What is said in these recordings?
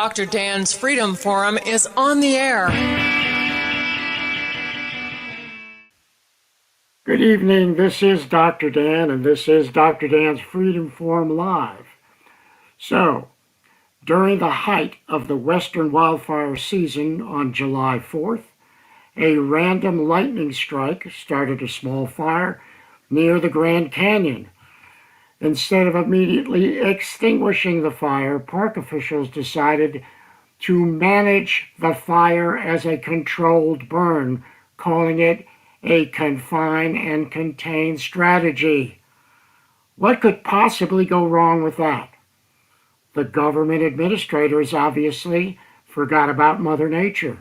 Dr. Dan's Freedom Forum is on the air. Good evening. This is Dr. Dan, and this is Dr. Dan's Freedom Forum Live. So, during the height of the western wildfire season on July 4th, a random lightning strike started a small fire near the Grand Canyon. Instead of immediately extinguishing the fire, park officials decided to manage the fire as a controlled burn, calling it a confine and contain strategy. What could possibly go wrong with that? The government administrators obviously forgot about Mother Nature.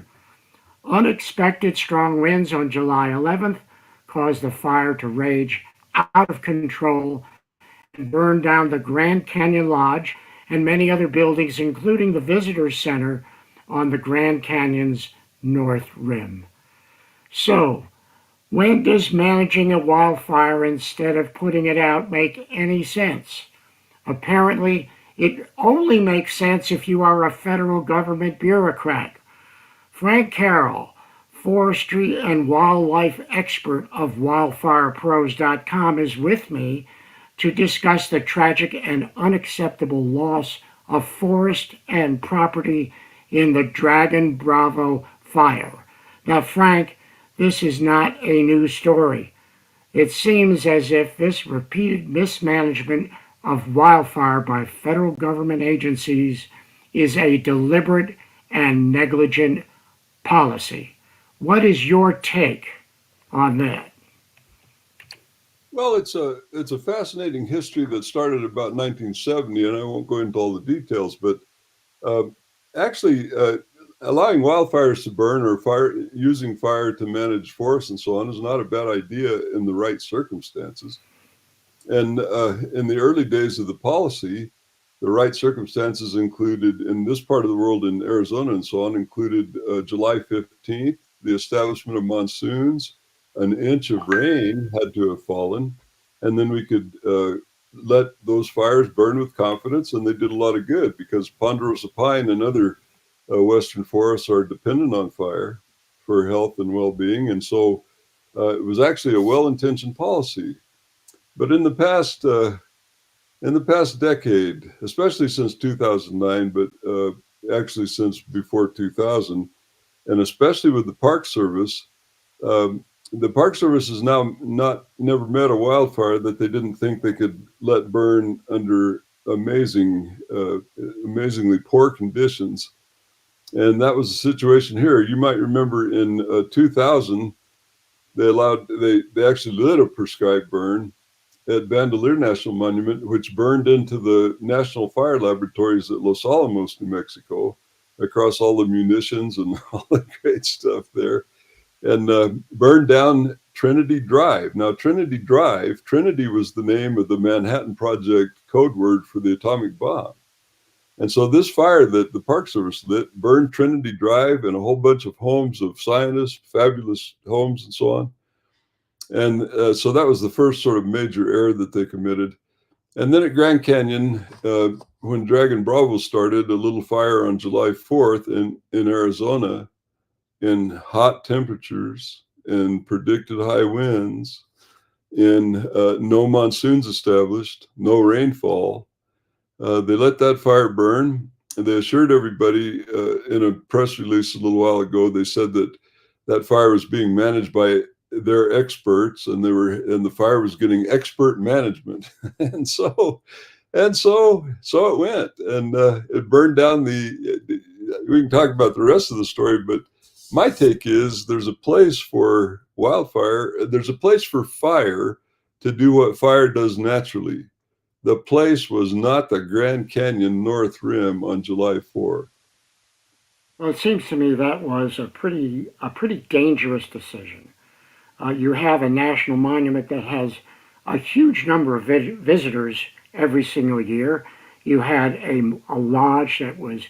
Unexpected strong winds on July 11th caused the fire to rage out of control and burn down the Grand Canyon Lodge and many other buildings, including the Visitors Center on the Grand Canyon's north rim. So, when does managing a wildfire instead of putting it out make any sense? Apparently, it only makes sense if you are a federal government bureaucrat. Frank Carroll, forestry and wildlife expert of wildfirepros.com, is with me to discuss the tragic and unacceptable loss of forest and property in the Dragon Bravo fire. Now, Frank, this is not a new story. It seems as if this repeated mismanagement of wildfire by federal government agencies is a deliberate and negligent policy. What is your take on that? Well, it's a fascinating history that started about 1970, and I won't go into all the details, but uh, actually allowing wildfires to burn or using fire to manage forests and so on is not a bad idea in the right circumstances. And in the early days of the policy, the right circumstances included, in this part of the world, in Arizona and so on, included July 15th, the establishment of monsoons. An inch of rain had to have fallen, and then we could let those fires burn with confidence, and they did a lot of good because ponderosa pine and other western forests are dependent on fire for health and well-being, and so it was actually a well-intentioned policy. But in the past decade, especially since 2009, but actually since before 2000, and especially with the Park Service. The Park Service has now never met a wildfire that they didn't think they could let burn under amazingly poor conditions. And that was the situation here. You might remember in 2000, they actually lit a prescribed burn at Bandelier National Monument, which burned into the National Fire Laboratories at Los Alamos, New Mexico, across all the munitions and all the great stuff there, and burned down Trinity Drive. Now, Trinity was the name of the Manhattan Project code word for the atomic bomb. And so this fire that the Park Service lit burned Trinity Drive and a whole bunch of homes of scientists, fabulous homes and so on. And so that was the first sort of major error that they committed. And then at Grand Canyon, when Dragon Bravo started, a little fire on July 4th in Arizona, in hot temperatures and predicted high winds, in no monsoons established, no rainfall. They let that fire burn. And they assured everybody in a press release a little while ago, they said that that fire was being managed by their experts, and the fire was getting expert management. and so it went, and it burned down we can talk about the rest of the story, but my take is there's a place for fire to do what fire does naturally. The place was not the Grand Canyon North Rim on July 4th. Well, it seems to me that was a pretty dangerous decision. You have a national monument that has a huge number of visitors every single year. You had a lodge that was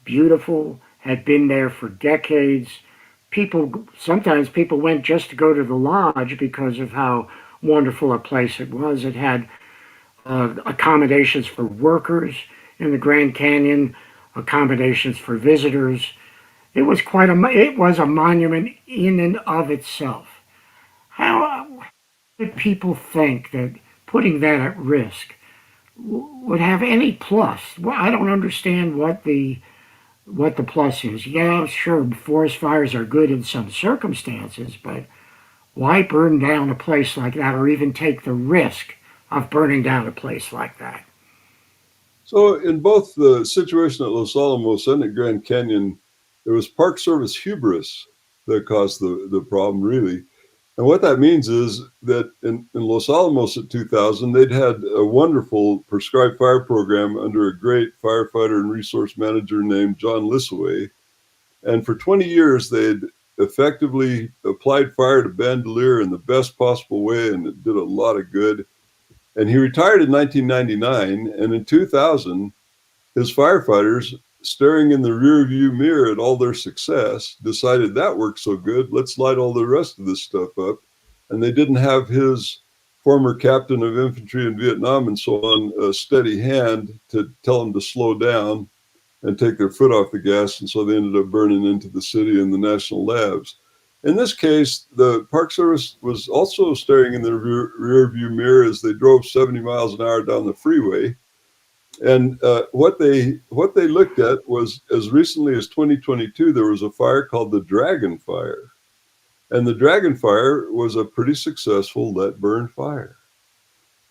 beautiful, had been there for decades. Sometimes people went just to go to the lodge because of how wonderful a place it was. It had accommodations for workers in the Grand Canyon, accommodations for visitors. It was a monument in and of itself. How did people think that putting that at risk would have any plus? Well, I don't understand what the plus is. Yeah, sure, forest fires are good in some circumstances, but why burn down a place like that, or even take the risk of burning down a place like that? So in both the situation at Los Alamos and at Grand Canyon, it was Park Service hubris that caused the problem, really. And what that means is that in Los Alamos at 2000, they'd had a wonderful prescribed fire program under a great firefighter and resource manager named John Lissaway. And for 20 years, they'd effectively applied fire to Bandelier in the best possible way, and it did a lot of good. And he retired in 1999, and in 2000, his firefighters, staring in the rearview mirror at all their success, decided that worked so good, let's light all the rest of this stuff up. And they didn't have his former captain of infantry in Vietnam and so on a steady hand to tell them to slow down and take their foot off the gas. And so they ended up burning into the city and the national labs. In this case, the Park Service was also staring in the rear view mirror as they drove 70 miles an hour down the freeway. And what they looked at was, as recently as 2022, there was a fire called the Dragon Fire. And the Dragon Fire was a pretty successful let burn fire.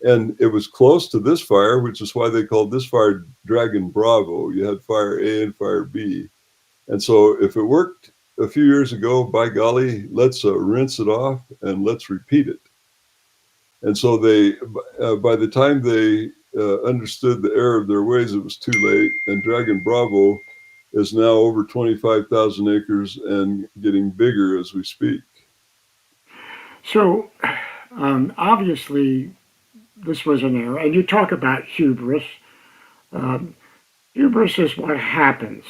And it was close to this fire, which is why they called this fire Dragon Bravo. You had fire A and fire B. And so if it worked a few years ago, by golly, let's rinse it off and let's repeat it. And so they, by the time they understood the error of their ways, it was too late. And Dragon Bravo is now over 25,000 acres and getting bigger as we speak. So, obviously, this was an error. And you talk about hubris. Um, Hubris is what happens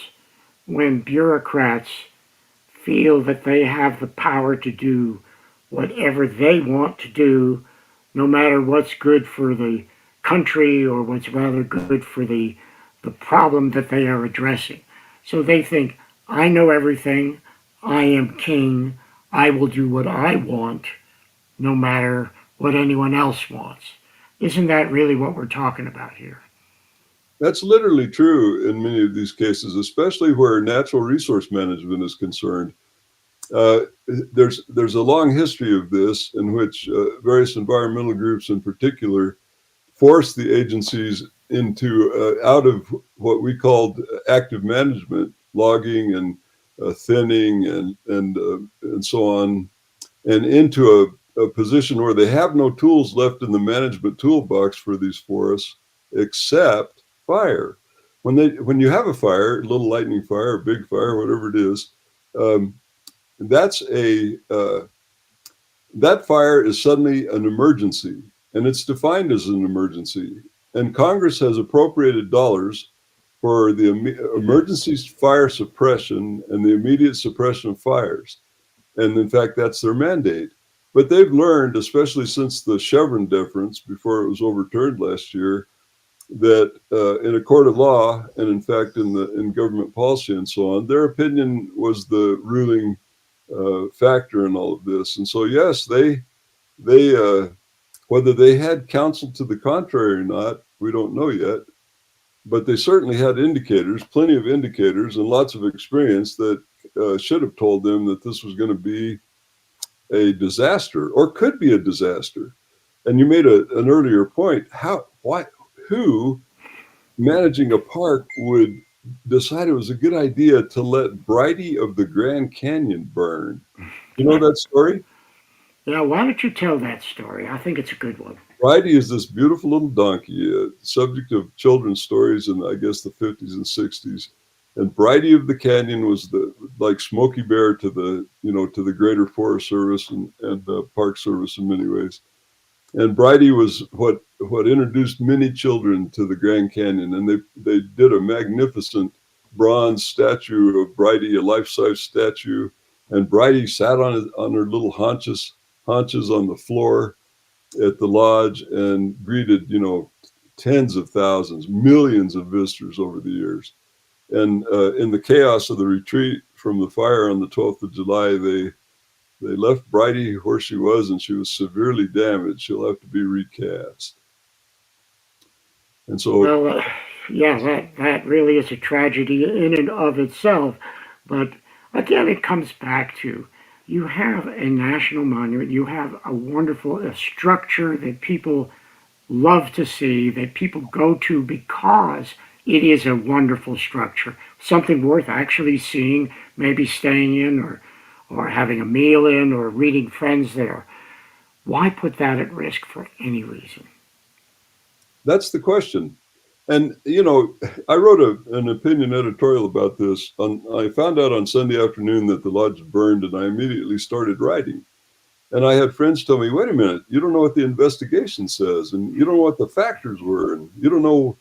when bureaucrats feel that they have the power to do whatever they want to do, no matter what's good for the country or what's rather good for the problem that they are addressing. So they think, I know everything, I am king, I will do what I want, no matter what anyone else wants. Isn't that really what we're talking about here? That's literally true in many of these cases, especially where natural resource management is concerned. Uh, there's a long history of this in which various environmental groups in particular forced the agencies into out of what we called active management, logging and thinning and so on, and into a position where they have no tools left in the management toolbox for these forests except fire. When you have a fire, a little lightning fire, a big fire, whatever it is, um, that's that fire is suddenly an emergency, and it's defined as an emergency. And Congress has appropriated dollars for the emergency fire suppression and the immediate suppression of fires. And in fact, that's their mandate. But they've learned, especially since the Chevron deference before it was overturned last year, that in a court of law and in fact in government policy and so on, their opinion was the ruling factor in all of this. And so yes, they whether they had counsel to the contrary or not, we don't know yet. But they certainly had indicators, plenty of indicators, and lots of experience that should have told them that this was going to be a disaster or could be a disaster. And you made an earlier point. Who managing a park would decide it was a good idea to let Bridie of the Grand Canyon burn? You know that story? Yeah, why don't you tell that story? I think it's a good one. Bridie is this beautiful little donkey, subject of children's stories in, I guess, the 50s and 60s. And Bridie of the Canyon was like Smokey Bear to the greater Forest Service and Park Service in many ways. And Bridie was what introduced many children to the Grand Canyon. And they did a magnificent bronze statue of Bridie, a life-size statue. And Bridie sat on her little haunches on the floor at the lodge and greeted, tens of thousands, millions of visitors over the years. And in the chaos of the retreat from the fire on the 12th of July, they left Bridie where she was, and she was severely damaged. She'll have to be recast. And so, Well, yeah, that really is a tragedy in and of itself. But again, it comes back to you have a national monument, you have a wonderful structure that people love to see, that people go to because it is a wonderful structure, something worth actually seeing, maybe staying in or having a meal in or meeting friends there. Why put that at risk for any reason? that's the question. And, you know, I wrote an opinion editorial about this. I found out on Sunday afternoon that the lodge burned, and I immediately started writing. And I had friends tell me, wait a minute, you don't know what the investigation says, and you don't know what the factors were, and you don't know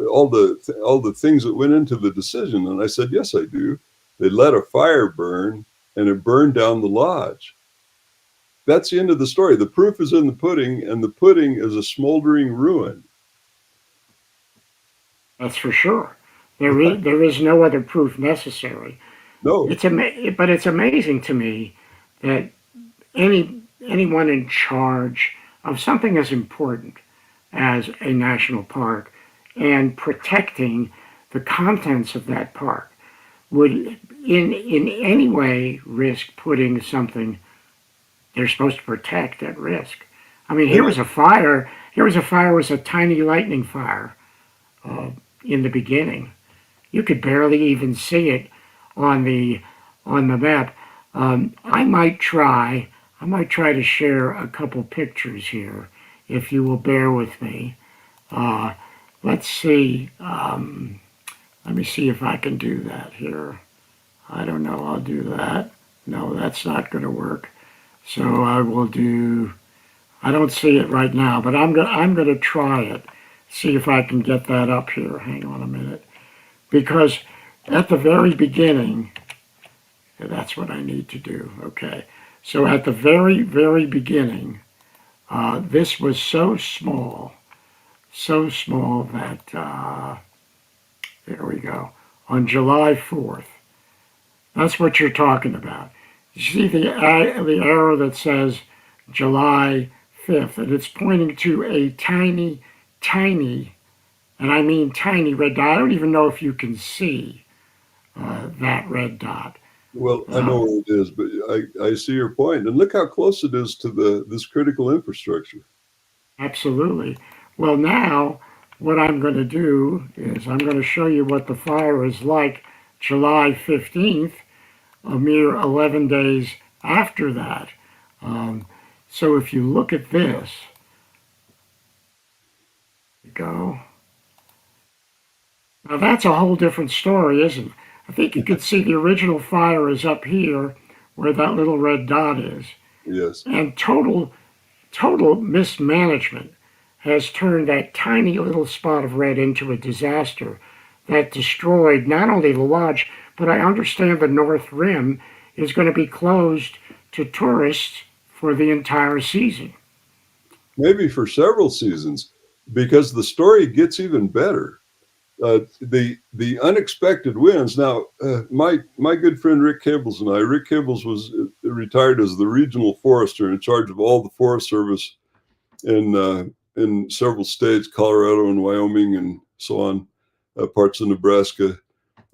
all the things that went into the decision. And I said, yes, I do. They let a fire burn, and it burned down the lodge. That's the end of the story. The proof is in the pudding, and the pudding is a smoldering ruin. That's for sure. There is no other proof necessary. No, But it's amazing to me that anyone in charge of something as important as a national park and protecting the contents of that park would in any way risk putting something they're supposed to protect at risk. I mean, here was a fire. Here was a fire. It was a tiny lightning fire uh, in the beginning. You could barely even see it on the map. I might try. I might try to share a couple pictures here, if you will bear with me. Uh, let's see. Let me see if I can do that here. I don't know. I'll do that. No, that's not going to work. So I will do. I don't see it right now, but I'm gonna try it. See if I can get that up here. Hang on a minute, because at the very beginning, that's what I need to do. Okay. So at the very beginning, this was so small that there we go. On July 4th, that's what you're talking about. You see the arrow that says July 5th, and it's pointing to a tiny, tiny, and I mean tiny red dot. I don't even know if you can see that red dot. well, I know where it is, but I see your point. And look how close it is to this critical infrastructure. Absolutely. Well, now what I'm going to do is I'm going to show you what the fire is like July 15th, a mere 11 days after that. So if you look at this, go. Now that's a whole different story, isn't it? I think you could see the original fire is up here where that little red dot is. Yes. And total mismanagement has turned that tiny little spot of red into a disaster that destroyed not only the lodge, but I understand the North Rim is going to be closed to tourists for the entire season. Maybe for several seasons, because the story gets even better. The unexpected winds. Now, my good friend Rick Cables and I. Rick Cables was retired as the regional forester in charge of all the Forest Service in several states, Colorado and Wyoming and so on, parts of Nebraska.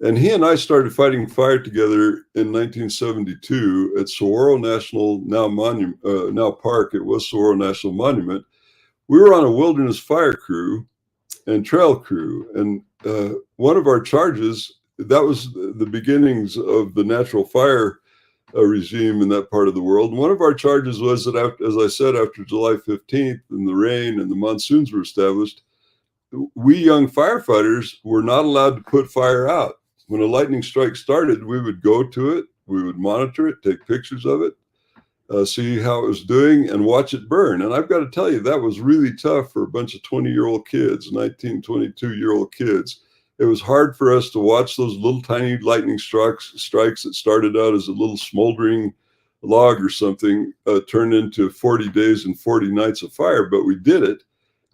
And he and I started fighting fire together in 1972 at Saguaro National, now park. It was Saguaro National Monument. We were on a wilderness fire crew and trail crew, and one of our charges, that was the beginnings of the natural fire regime in that part of the world. And one of our charges was that, as I said, after July 15th and the rain and the monsoons were established, we young firefighters were not allowed to put fire out. When a lightning strike started, we would go to it, we would monitor it, take pictures of it, see how it was doing, and watch it burn. And I've got to tell you, that was really tough for a bunch of 20-year-old kids, 19, 22-year-old kids. It was hard for us to watch those little tiny lightning strikes that started out as a little smoldering log or something turn into 40 days and 40 nights of fire, but we did it.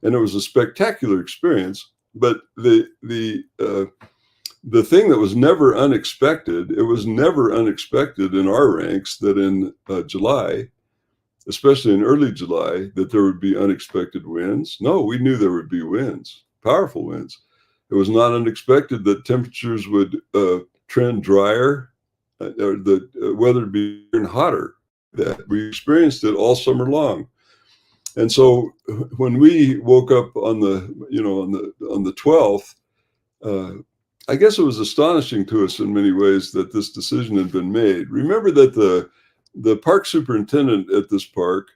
And it was a spectacular experience. But the the thing that was never unexpected, it was never unexpected in our ranks that in July, especially in early July, that there would be unexpected winds. No, we knew there would be winds, powerful winds. It was not unexpected that temperatures would trend drier, or the weather would be hotter. That we experienced it all summer long. And so when we woke up on the 12th, I guess it was astonishing to us in many ways that this decision had been made. Remember that the park superintendent at this park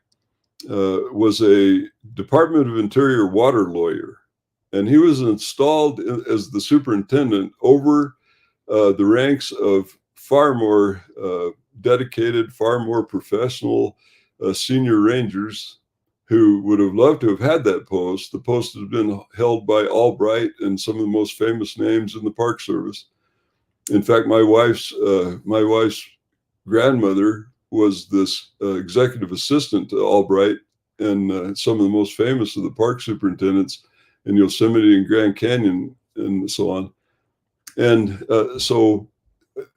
was a Department of Interior water lawyer, and he was installed as the superintendent over the ranks of far more dedicated, far more professional senior rangers who would have loved to have had that post. The post had been held by Albright and some of the most famous names in the Park Service. In fact, my wife's grandmother was this executive assistant to Albright and some of the most famous of the park superintendents in Yosemite and Grand Canyon and so on. And so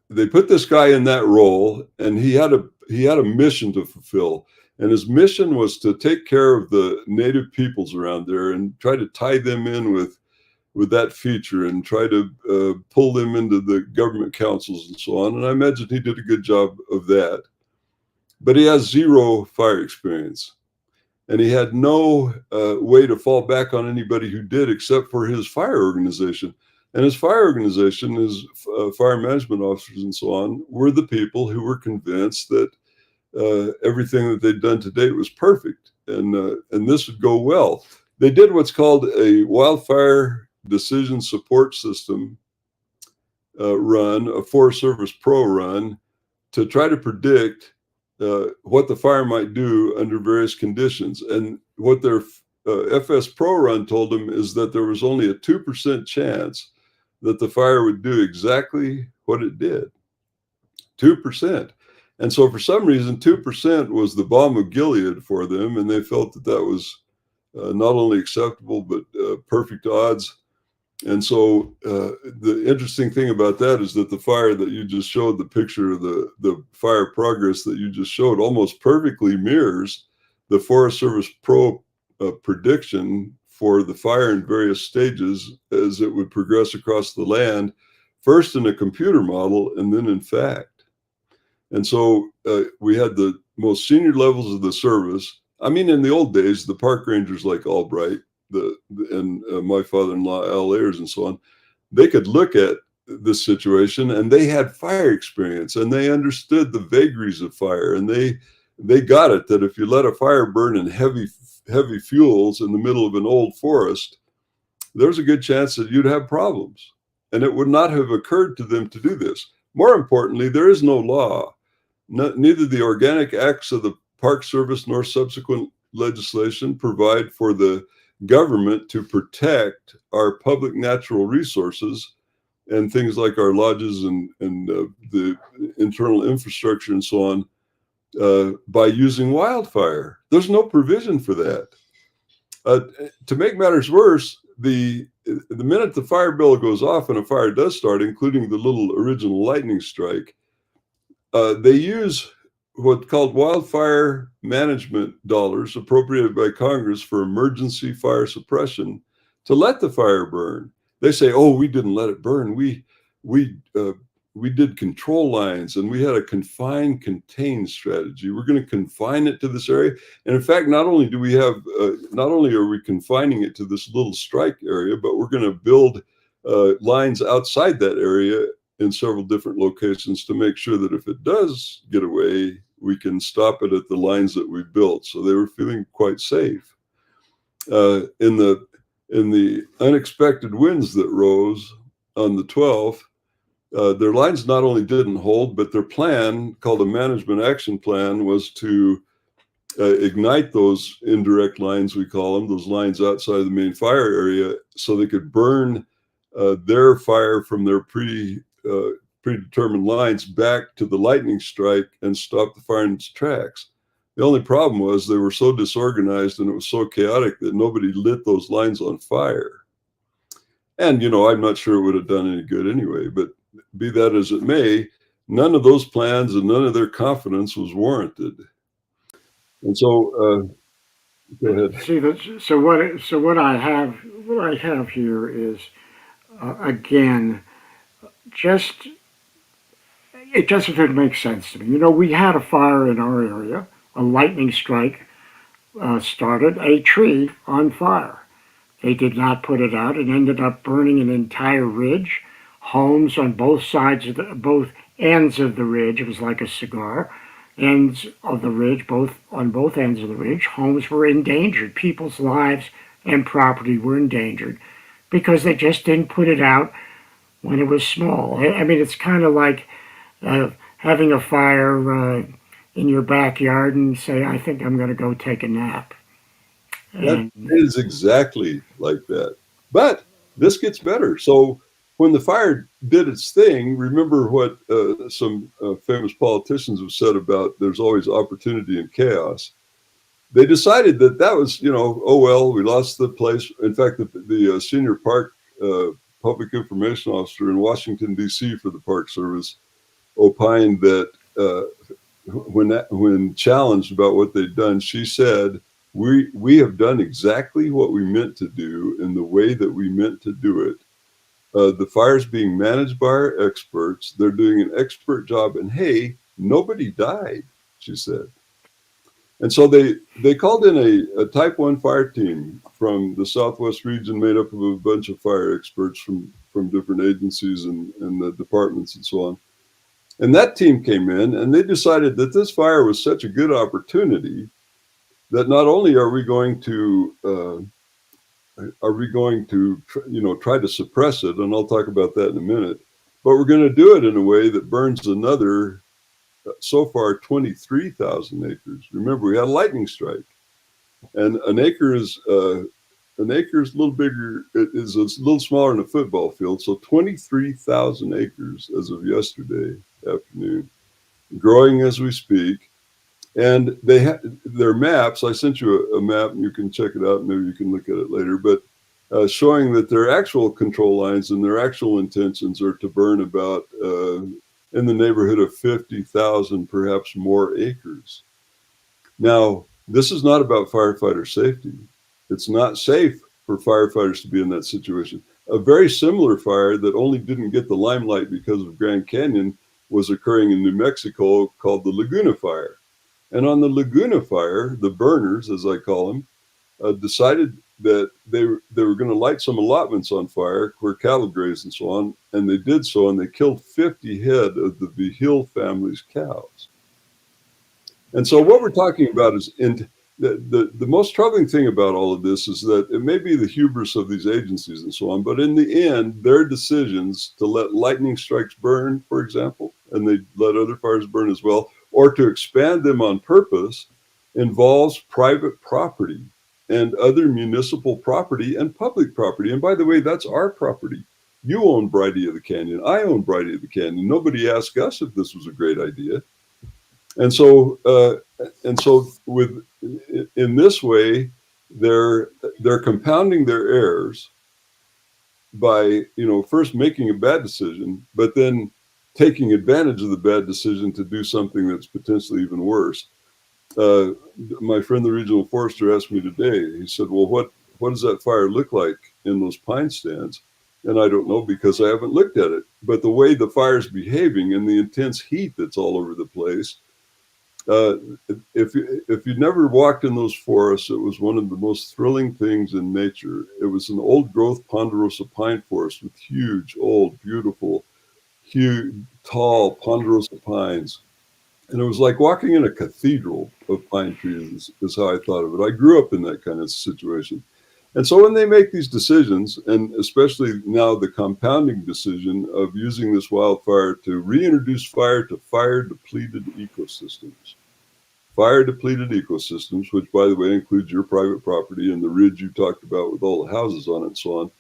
they put this guy in that role, and he had a mission to fulfill. And his mission was to take care of the native peoples around there and try to tie them in with that feature and try to pull them into the government councils and so on. And I imagine he did a good job of that. But he has zero fire experience. And he had no way to fall back on anybody who did except for his fire organization. And his fire organization, his fire management officers and so on, were the people who were convinced that everything that they'd done to date was perfect, and this would go well. They did what's called a wildfire decision support system run, a Forest Service Pro run, to try to predict what the fire might do under various conditions. And what their FS Pro run told them is that there was only a 2% chance that the fire would do exactly what it did. 2%. And so for some reason, 2% was the balm of Gilead for them, and they felt that that was not only acceptable, but perfect odds. And so the interesting thing about that is that the fire that you just showed, the picture of the fire progress that you just showed, almost perfectly mirrors the Forest Service Pro prediction for the fire in various stages as it would progress across the land, first in a computer model and then in fact. And so we had the most senior levels of the service. I mean, in the old days, the park rangers like Albright and my father-in-law, Al Ayers, and so on, they could look at this situation, and they had fire experience, and they understood the vagaries of fire, and they got it that if you let a fire burn in heavy fuels in the middle of an old forest, there's a good chance that you'd have problems, and it would not have occurred to them to do this. More importantly, there is no law. Neither the organic acts of the Park Service nor subsequent legislation provide for the government to protect our public natural resources and things like our lodges and the internal infrastructure and so on by using wildfire. There's no provision for that. To make matters worse, the minute the fire bill goes off and a fire does start, including the little original lightning strike, they use what's called wildfire management dollars appropriated by Congress for emergency fire suppression to let the fire burn. They say, "Oh, we didn't let it burn. We did control lines, and we had a confine, contain strategy. We're going to confine it to this area." And in fact, not only are we confining it to this little strike area, but we're going to build lines outside that area in several different locations to make sure that if it does get away, we can stop it at the lines that we built. So they were feeling quite safe. In the unexpected winds that rose on the 12th, their lines not only didn't hold, but their plan, called a management action plan, was to ignite those indirect lines, we call them, those lines outside of the main fire area, so they could burn their fire from their predetermined lines back to the lightning strike and stop the fire in its tracks. The only problem was they were so disorganized and it was so chaotic that nobody lit those lines on fire. And, I'm not sure it would have done any good anyway, but be that as it may, none of those plans and none of their confidence was warranted. And so, go ahead. See, what I have here is again just it just didn't make sense to me. We had a fire in our area. A lightning strike started a tree on fire. They did not put it out. It ended up burning an entire ridge, homes on both ends of the ridge. It was like a cigar. Ends of the ridge, both on both ends of the ridge, homes were endangered. People's lives and property were endangered because they just didn't put it out when it was small. I mean, it's kind of like having a fire in your backyard and say, "I think I'm going to go take a nap." That And is exactly like that. But this gets better. So when the fire did its thing, remember what some famous politicians have said about there's always opportunity in chaos. They decided that was, oh, well, we lost the place. In fact, the senior park public information officer in Washington, D.C. for the Park Service opined that when challenged about what they'd done, she said, we have done exactly what we meant to do in the way that we meant to do it. The fire's being managed by our experts. They're doing an expert job. And hey, nobody died, she said. And so they called in a Type 1 fire team from the Southwest region made up of a bunch of fire experts from different agencies and the departments and so on. And that team came in and they decided that this fire was such a good opportunity that not only are we going to try to suppress it, and I'll talk about that in a minute, but we're going to do it in a way that burns another so far 23,000 acres. Remember, we had a lightning strike, and an acre is a little bigger. It is a little smaller than a football field. So 23,000 acres as of yesterday afternoon, growing as we speak. And they have their maps. I sent you a map, and you can check it out. Maybe you can look at it later. But showing that their actual control lines and their actual intentions are to burn about in the neighborhood of 50,000, perhaps more acres. Now, this is not about firefighter safety. It's not safe for firefighters to be in that situation. A very similar fire that only didn't get the limelight because of Grand Canyon was occurring in New Mexico called the Laguna Fire. And on the Laguna Fire, the burners, as I call them, decided that they were going to light some allotments on fire where cattle graze and so on. And they did so, and they killed 50 head of the Vigil family's cows. And so what we're talking about is the most troubling thing about all of this is that it may be the hubris of these agencies and so on, but in the end, their decisions to let lightning strikes burn, for example, and they let other fires burn as well, or to expand them on purpose, involves private property and other municipal property and public property. And by the way, that's our property. You own Bridie of the Canyon. I own Bridie of the Canyon. Nobody asked us if this was a great idea. And so with in this way, they're compounding their errors by first making a bad decision, but then taking advantage of the bad decision to do something that's potentially even worse. My friend, the regional forester, asked me today. He said, "Well, what does that fire look like in those pine stands?" And I don't know because I haven't looked at it. But the way the fire's behaving and the intense heat that's all over the place. If you'd never walked in those forests, it was one of the most thrilling things in nature. It was an old growth ponderosa pine forest with huge, old, beautiful, huge, tall ponderosa pines. And it was like walking in a cathedral of pine trees is how I thought of it. I grew up in that kind of situation. And so when they make these decisions, and especially now the compounding decision of using this wildfire to reintroduce fire to fire-depleted ecosystems. Fire-depleted ecosystems, which, by the way, includes your private property and the ridge you talked about with all the houses on it and so on.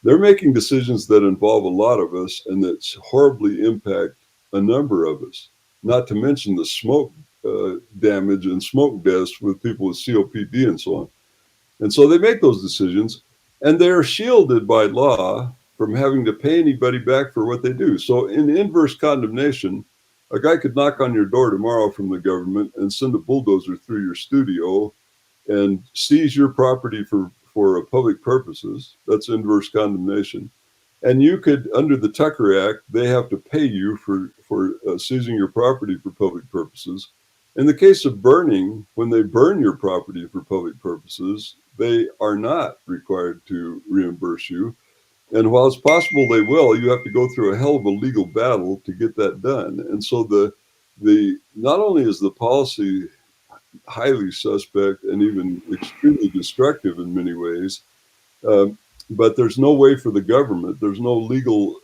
They're making decisions that involve a lot of us and that horribly impact a number of us, not to mention the smoke damage and smoke deaths with people with COPD and so on. And so they make those decisions, and they're shielded by law from having to pay anybody back for what they do. So in inverse condemnation, a guy could knock on your door tomorrow from the government and send a bulldozer through your studio and seize your property for public purposes. That's inverse condemnation. And you could, under the Tucker Act, they have to pay you for seizing your property for public purposes. In the case of burning, when they burn your property for public purposes, they are not required to reimburse you. And while it's possible they will, you have to go through a hell of a legal battle to get that done. And so the not only is the policy highly suspect and even extremely destructive in many ways, but there's no way for the government. There's no legal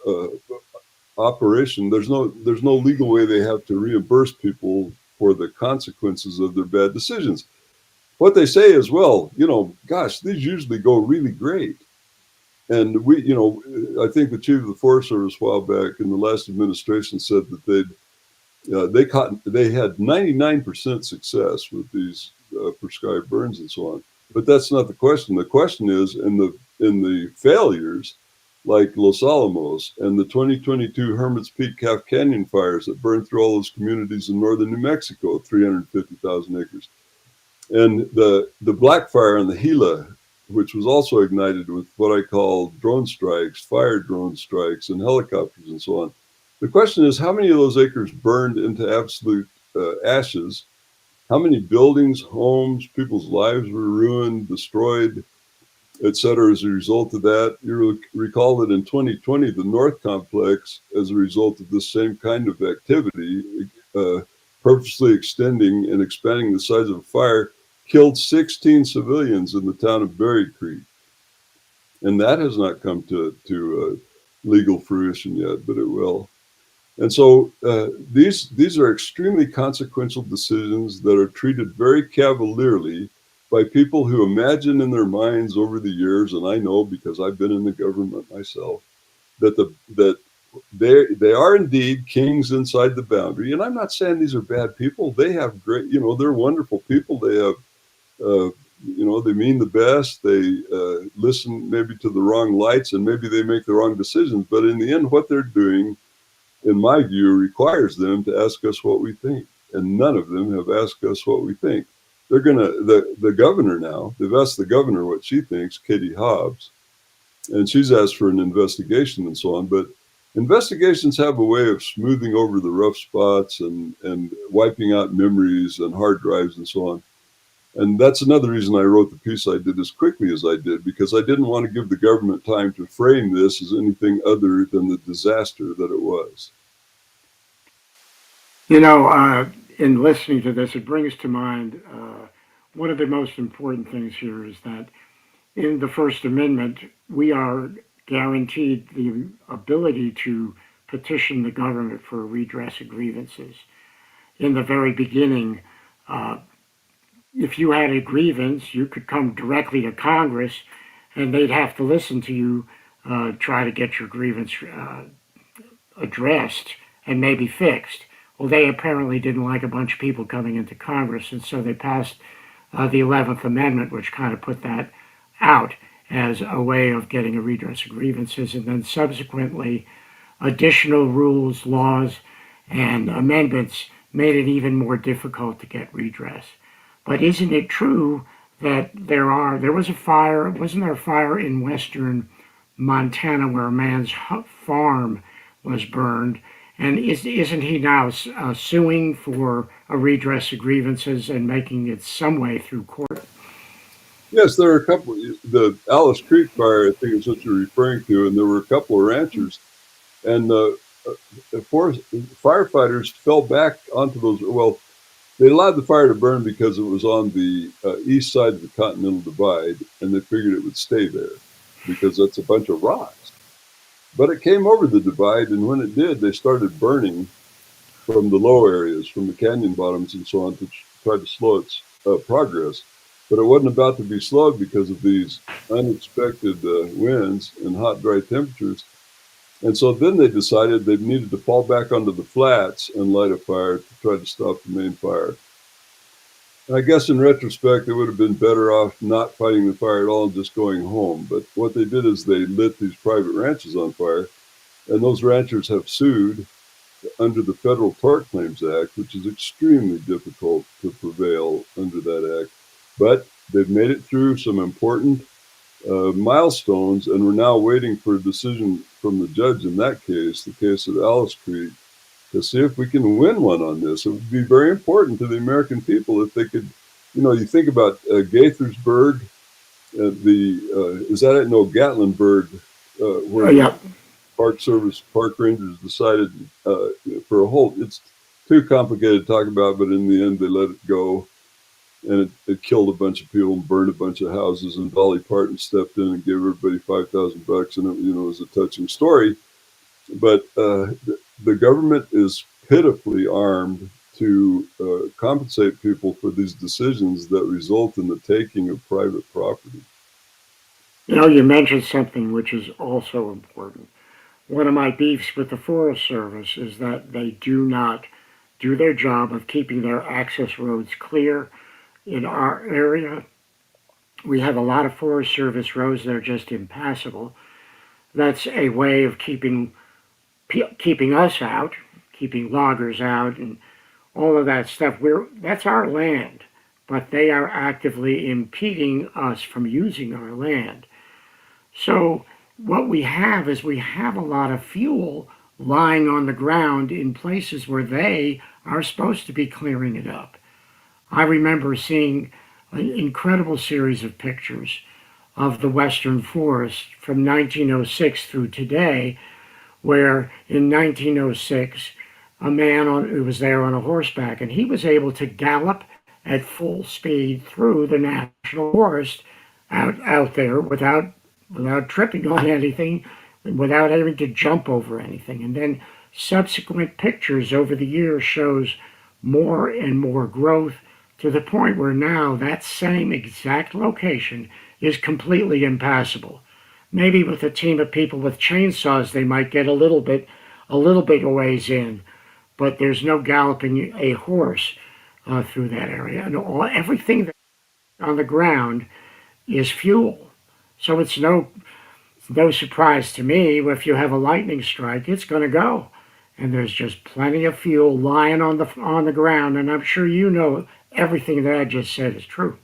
operation. There's no legal way they have to reimburse people for the consequences of their bad decisions. What they say is, well, gosh, these usually go really great. And I think the chief of the Forest Service a while back in the last administration said that they had 99% success with these prescribed burns and so on. But that's not the question. The question is in the failures, like Los Alamos and the 2022 Hermit's Peak Calf Canyon fires that burned through all those communities in northern New Mexico, 350,000 acres, and the Black Fire in the Gila, which was also ignited with what I call drone strikes, fire drone strikes, and helicopters and so on. The question is, how many of those acres burned into absolute ashes? How many buildings, homes, people's lives were ruined, destroyed, et cetera, as a result of that? You recall that in 2020, the North Complex, as a result of this same kind of activity, purposely extending and expanding the size of a fire, killed 16 civilians in the town of Berry Creek. And that has not come to legal fruition yet, but it will. And so these are extremely consequential decisions that are treated very cavalierly by people who imagine in their minds over the years, and I know because I've been in the government myself, that they are indeed kings inside the boundary. And I'm not saying these are bad people. They have great, they're wonderful people. They have, they mean the best. They listen maybe to the wrong lights, and maybe they make the wrong decisions. But in the end, what they're doing, in my view, requires them to ask us what we think. And none of them have asked us what we think. They're the governor now, they've asked the governor what she thinks, Katie Hobbs, and she's asked for an investigation and so on. But investigations have a way of smoothing over the rough spots and wiping out memories and hard drives and so on. And that's another reason I wrote the piece I did as quickly as I did, because I didn't want to give the government time to frame this as anything other than the disaster that it was. In listening to this, it brings to mind one of the most important things here is that in the First Amendment, we are guaranteed the ability to petition the government for redress of grievances. In the very beginning, if you had a grievance, you could come directly to Congress and they'd have to listen to you try to get your grievance addressed and maybe fixed. Well, they apparently didn't like a bunch of people coming into Congress, and so they passed the 11th Amendment, which kind of put that out as a way of getting a redress of grievances. And then subsequently, additional rules, laws, and amendments made it even more difficult to get redress. But isn't it true that there was a fire, wasn't there a fire in western Montana where a man's farm was burned? And isn't he now suing for a redress of grievances and making it some way through court? Yes, there are a couple. The Alice Creek fire, I think, is what you're referring to, and there were a couple of ranchers, and firefighters fell back onto those. Well, they allowed the fire to burn because it was on the east side of the Continental Divide, and they figured it would stay there because that's a bunch of rocks. But it came over the divide, and when it did, they started burning from the low areas, from the canyon bottoms and so on, to try to slow its progress. But it wasn't about to be slowed because of these unexpected winds and hot, dry temperatures. And so then they decided they needed to fall back onto the flats and light a fire to try to stop the main fire. I guess in retrospect, they would have been better off not fighting the fire at all and just going home. But what they did is they lit these private ranches on fire, and those ranchers have sued under the Federal Tort Claims Act, which is extremely difficult to prevail under that act. But they've made it through some important milestones, and we're now waiting for a decision from the judge in that case, the case of Alice Creek, to see if we can win one on this. It would be very important to the American people if they could, you think about Gaithersburg, is that it? No, Gatlinburg, where Oh, the yeah. Park Service park rangers decided for a halt. It's too complicated to talk about, but in the end, they let it go, and it killed a bunch of people and burned a bunch of houses. And Dolly Parton stepped in and gave everybody $5,000, and it was a touching story. But the government is pitifully armed to compensate people for these decisions that result in the taking of private property. You mentioned something which is also important. One of my beefs with the Forest Service is that they do not do their job of keeping their access roads clear in our area. We have a lot of Forest Service roads that are just impassable. That's a way of keeping us out, keeping loggers out, and all of that stuff. That's our land, but they are actively impeding us from using our land. So what we have is we have a lot of fuel lying on the ground in places where they are supposed to be clearing it up. I remember seeing an incredible series of pictures of the Western Forest from 1906 through today, where in 1906 a man who was there on a horseback, and he was able to gallop at full speed through the national forest out there without tripping on anything, without having to jump over anything. And then subsequent pictures over the years shows more and more growth to the point where now that same exact location is completely impassable. Maybe with a team of people with chainsaws, they might get a little bit a ways in, but there's no galloping a horse through that area, and everything that's on the ground is fuel. So it's no surprise to me if you have a lightning strike, it's going to go, and there's just plenty of fuel lying on the ground. And I'm sure everything that I just said is true.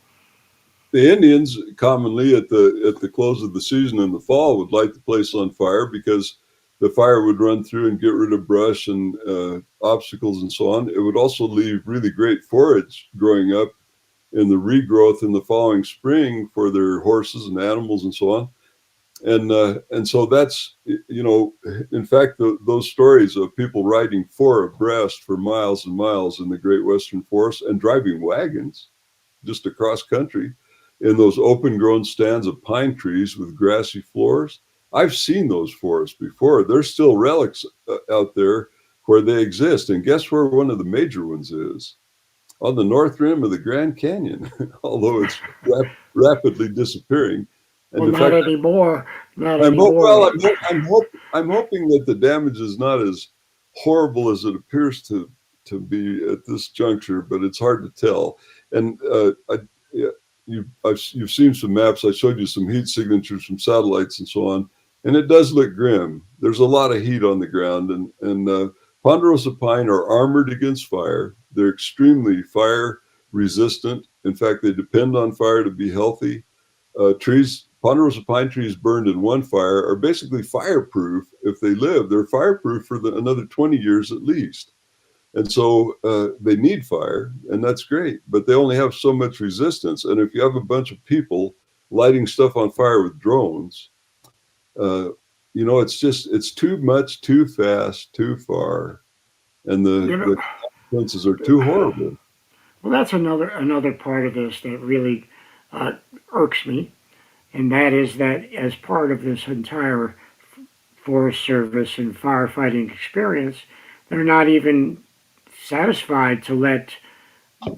The Indians commonly at the close of the season in the fall would light the place on fire because the fire would run through and get rid of brush and obstacles and so on. It would also leave really great forage growing up in the regrowth in the following spring for their horses and animals and so on. And so that's, in fact, those stories of people riding four abreast for miles and miles in the Great Western Forest and driving wagons just across country in those open grown stands of pine trees with grassy floors. I've seen those forests before. There's still relics out there where they exist. And guess where one of the major ones is? On the north rim of the Grand Canyon, although it's rapidly disappearing. And Well, in not fact, anymore. Not I'm well. anymore. I'm hoping that the damage is not as horrible as it appears to be at this juncture, but it's hard to tell. And yeah, you've seen some maps. I showed you some heat signatures from satellites and so on, and it does look grim. There's a lot of heat on the ground, and ponderosa pine are armored against fire. They're extremely fire resistant. In fact, they depend on fire to be healthy. Ponderosa pine trees burned in one fire are basically fireproof. If they live, they're fireproof for another 20 years at least. And so they need fire, and that's great, but they only have so much resistance. And if you have a bunch of people lighting stuff on fire with drones, it's too much, too fast, too far, and You know, the consequences are too horrible. well, that's another part of this that really uh, irks me, and that is that as part of this entire Forest Service and firefighting experience, they're not even satisfied to let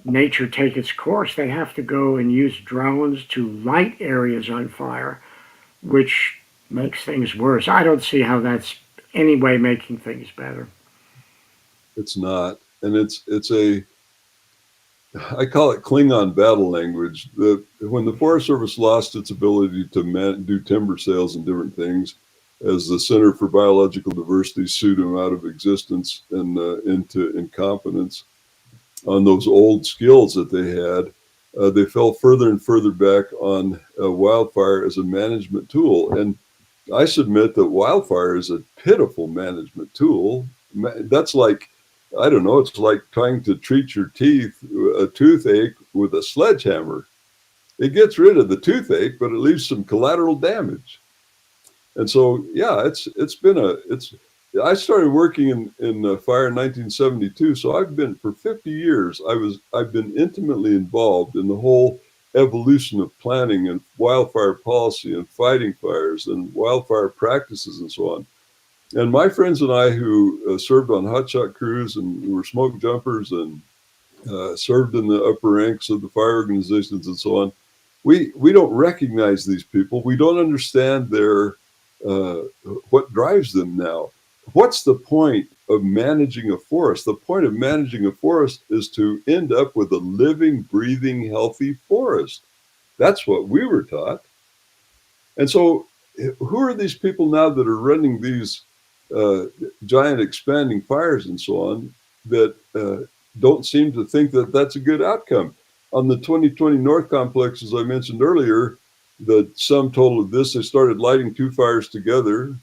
nature take its course. They have to go and use drones to light areas on fire, which makes things worse. I don't see how that's any way making things better. It's not, and it's a I call it Klingon battle language. When the Forest Service lost its ability to do timber sales and different things, as the Center for Biological Diversity sued them out of existence and into incompetence on those old skills that they had, they fell further and further back on wildfire as a management tool. And I submit that wildfire is a pitiful management tool. That's like, I don't know, it's like trying to treat your a toothache with a sledgehammer. It gets rid of the toothache, but it leaves some collateral damage. And so, yeah, I started working in fire in 1972. So for 50 years, I've been intimately involved in the whole evolution of planning and wildfire policy and fighting fires and wildfire practices and so on. And my friends and I who served on hotshot crews and who were smoke jumpers and served in the upper ranks of the fire organizations and so on, we don't recognize these people. We don't understand what drives them now. What's the point of managing a forest? The point of managing a forest is to end up with a living, breathing, healthy forest. That's what we were taught. And so who are these people now that are running these giant expanding fires and so on that don't seem to think that that's a good outcome? On the 2020 North Complex, as I mentioned earlier, the sum total of this, they started lighting two fires together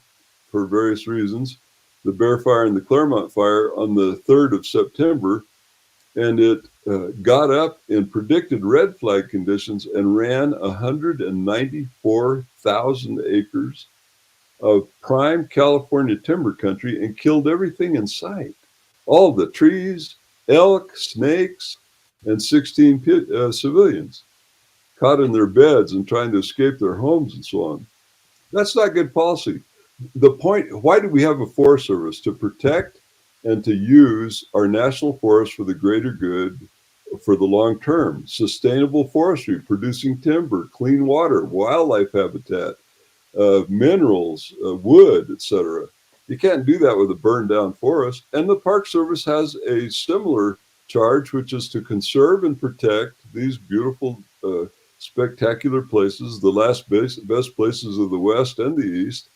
for various reasons, the Bear Fire and the Claremont Fire, on the 3rd of September. And it got up in predicted red flag conditions and ran 194,000 acres of prime California timber country and killed everything in sight. All the trees, elk, snakes, and 16 civilians caught in their beds and trying to escape their homes and so on. That's not good policy. The point, why do we have a Forest Service? To protect and to use our national forests for the greater good for the long term. Sustainable forestry, producing timber, clean water, wildlife habitat, minerals, wood, etc. You can't do that with a burned down forest. And the Park Service has a similar charge, which is to conserve and protect these beautiful, spectacular places, the best places of the West and the East.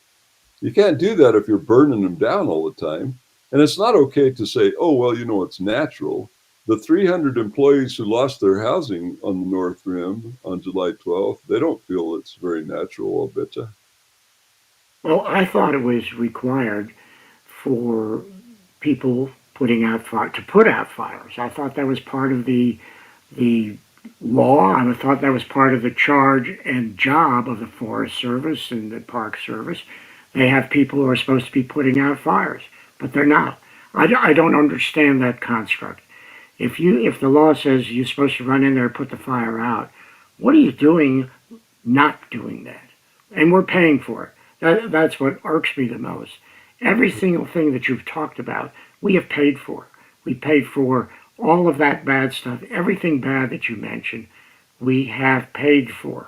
You can't do that if you're burning them down all the time. And it's not okay to say, oh, well, it's natural. The 300 employees who lost their housing on the North Rim on July 12th, they don't feel it's very natural, I'll bet you. Well, I thought it was required for people to put out fires. I thought that was part of the law. I thought that was part of the charge and job of the Forest Service and the Park Service. They have people who are supposed to be putting out fires, but they're not. I don't understand that construct. If the law says you're supposed to run in there and put the fire out, what are you doing not doing that? And we're paying for it. That's what irks me the most. Every single thing that you've talked about, we have paid for. We paid for all of that bad stuff. Everything bad that you mentioned, we have paid for.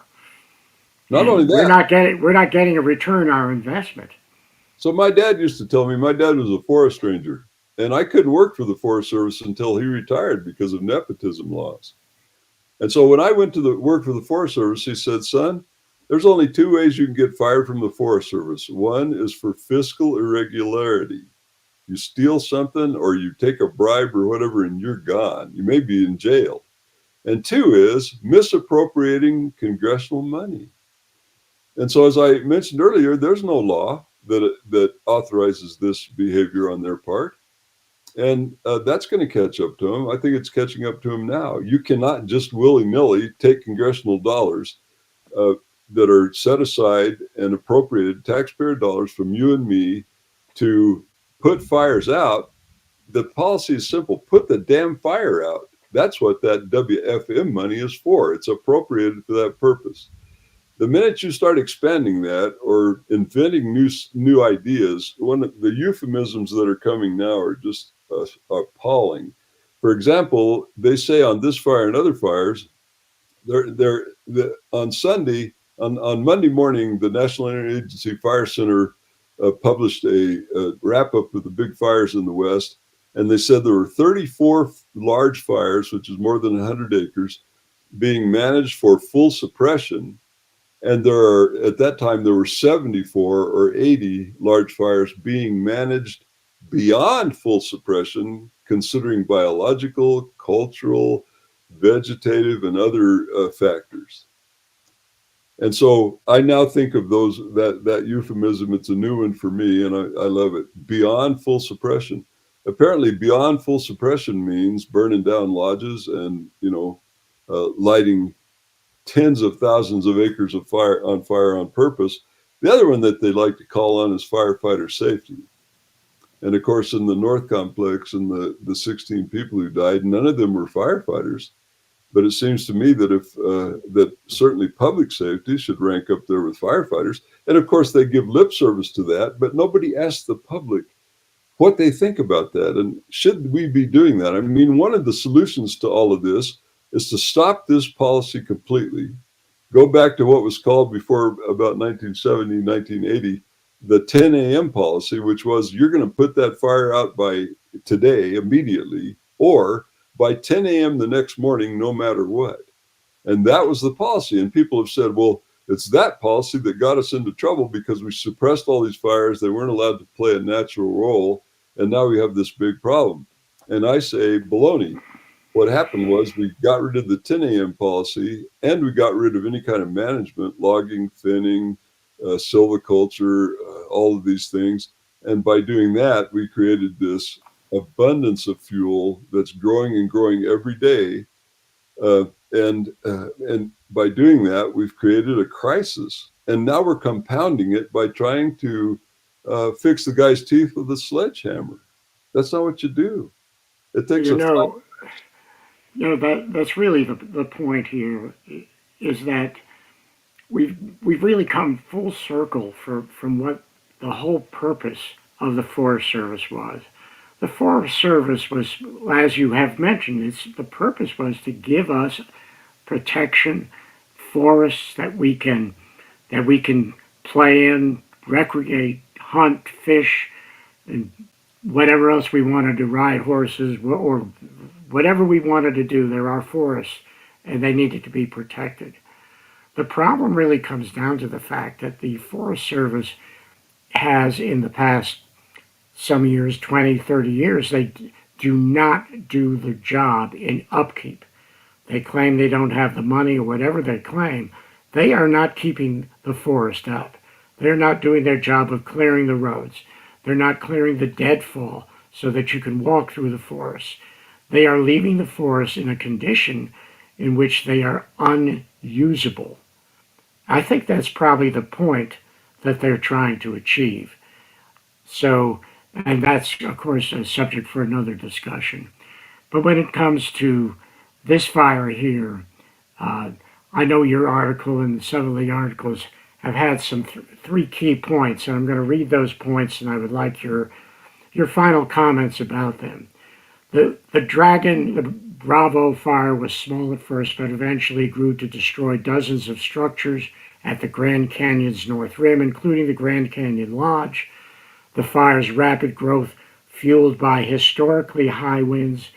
Not only that, we're not getting a return on our investment. So my dad used to tell me, my dad was a forest ranger, and I couldn't work for the Forest Service until he retired because of nepotism laws. And so when I went to work for the Forest Service, he said, son, there's only two ways you can get fired from the Forest Service. One is for fiscal irregularity. You steal something or you take a bribe or whatever and you're gone. You may be in jail. And two is misappropriating congressional money. And so, as I mentioned earlier, there's no law that authorizes this behavior on their part. And that's going to catch up to them. I think it's catching up to them now. You cannot just willy-nilly take congressional dollars that are set aside and appropriated, taxpayer dollars from you and me, to put fires out. The policy is simple. Put the damn fire out. That's what that WFM money is for. It's appropriated for that purpose. The minute you start expanding that or inventing new ideas, one of the euphemisms that are coming now are just appalling. For example, they say on this fire and other fires, on Monday morning, the National Interagency Fire Center published a wrap-up of the big fires in the West, and they said there were 34 large fires, which is more than 100 acres, being managed for full suppression. And at that time, there were 74 or 80 large fires being managed beyond full suppression, considering biological, cultural, vegetative, and other factors. And so I now think of that euphemism. It's a new one for me, and I love it. Beyond full suppression. Apparently, beyond full suppression means burning down lodges and lighting tens of thousands of acres of fire on purpose. The other one that they like to call on is firefighter safety. And of course, in the North Complex and the 16 people who died, none of them were firefighters. But it seems to me that that certainly public safety should rank up there with firefighters. And of course, they give lip service to that, but nobody asks the public what they think about that. And should we be doing that? I mean, one of the solutions to all of this is to stop this policy completely. Go back to what was called before about 1970, 1980, the 10 a.m. policy, which was you're going to put that fire out by today immediately, or by 10 a.m. the next morning, no matter what. And that was the policy. And people have said, well, it's that policy that got us into trouble because we suppressed all these fires. They weren't allowed to play a natural role. And now we have this big problem. And I say, baloney. What happened was we got rid of the 10 a.m. policy, and we got rid of any kind of management, logging, thinning, silviculture, all of these things. And by doing that, we created this abundance of fuel that's growing and growing every day. And by doing that, we've created a crisis. And now we're compounding it by trying to fix the guy's teeth with a sledgehammer. That's not what you do. It takes that's really the point here, is that we've really come full circle from what the whole purpose of the Forest Service was. The Forest Service was, as you have mentioned, the purpose was to give us protection, forests that we can play in, recreate, hunt, fish, and whatever else we wanted to, ride horses, or whatever we wanted to do. There are forests, and they needed to be protected. The problem really comes down to the fact that the Forest Service has, in the past some years, 20, 30 years, they do not do the job in upkeep. They claim they don't have the money, or whatever they claim. They are not keeping the forest up. They're not doing their job of clearing the roads. They're not clearing the deadfall so that you can walk through the forest. They are leaving the forest in a condition in which they are unusable. I think that's probably the point that they're trying to achieve. So, and that's, of course, a subject for another discussion. But when it comes to this fire here, I know your article and some of the articles have had some three key points, and I'm going to read those points, and I would like your final comments about them. The Bravo fire was small at first, but eventually grew to destroy dozens of structures at the Grand Canyon's North Rim, including the Grand Canyon Lodge. The fire's rapid growth, fueled by historically high winds,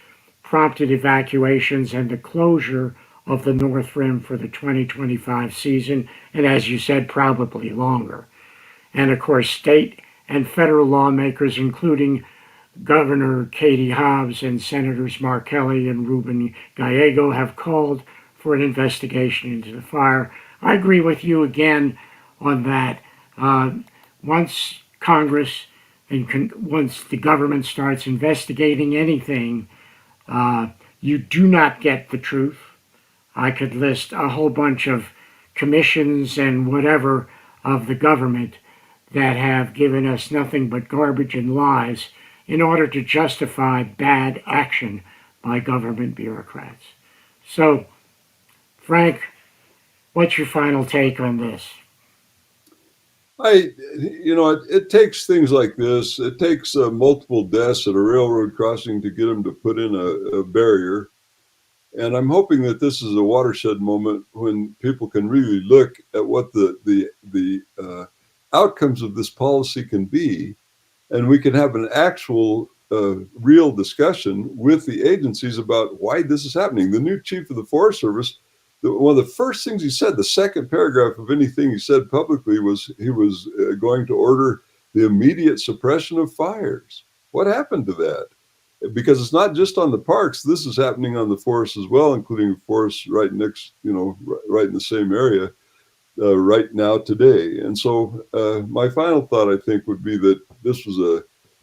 prompted evacuations and the closure of the North Rim for the 2025 season, and as you said, probably longer. And of course, state and federal lawmakers, including Governor Katie Hobbs and Senators Mark Kelly and Ruben Gallego, have called for an investigation into the fire. I agree with you again on that. Once Congress and once the government starts investigating anything, you do not get the truth. I could list a whole bunch of commissions and whatever of the government that have given us nothing but garbage and lies in order to justify bad action by government bureaucrats. So, Frank, what's your final take on this? It takes things like this. It takes multiple deaths at a railroad crossing to get them to put in a barrier. And I'm hoping that this is a watershed moment when people can really look at what the outcomes of this policy can be, and we can have an actual real discussion with the agencies about why this is happening. The new chief of the Forest Service, one of the first things he said, the second paragraph of anything he said publicly, was he was going to order the immediate suppression of fires. What happened to that? Because it's not just on the parks. This is happening on the forests as well, including forests right next, right in the same area right now today. And so my final thought, I think, would be that this was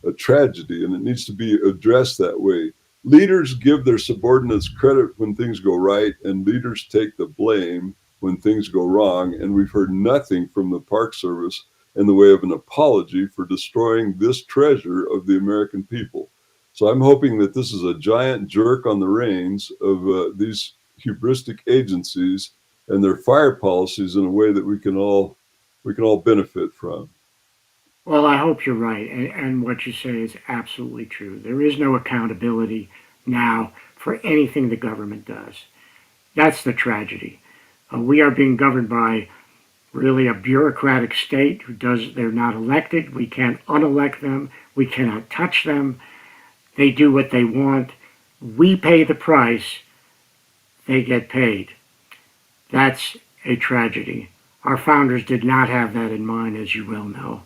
a tragedy, and it needs to be addressed that way. Leaders give their subordinates credit when things go right, and leaders take the blame when things go wrong. And we've heard nothing from the Park Service in the way of an apology for destroying this treasure of the American people. So I'm hoping that this is a giant jerk on the reins of these hubristic agencies and their fire policies in a way that we can all benefit from. Well, I hope you're right, and what you say is absolutely true. There is no accountability now for anything the government does. That's the tragedy. We are being governed by really a bureaucratic state they're not elected. We can't unelect them. We cannot touch them. They do what they want. We pay the price. They get paid. That's a tragedy. Our founders did not have that in mind, as you well know.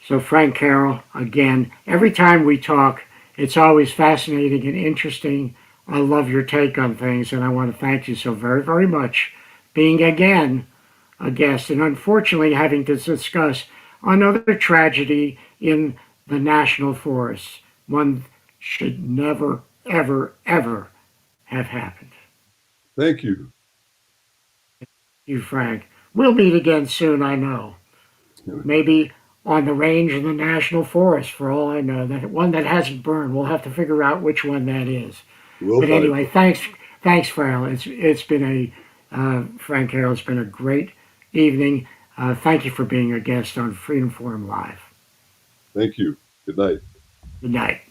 So, Frank Carroll, again, every time we talk, it's always fascinating and interesting. I love your take on things, and I want to thank you so very, very much being again a guest, and unfortunately having to discuss another tragedy in the national forests, one should never, ever, ever have happened. Thank you. You, Frank. We'll meet again soon, I know. Maybe on the range in the national forest, for all I know. That one that hasn't burned. We'll have to figure out which one that is. But anyway, thanks, Farrell. It's been Frank Carroll. It's been a great evening. Thank you for being a guest on Freedom Forum Live. Thank you. Good night. Good night.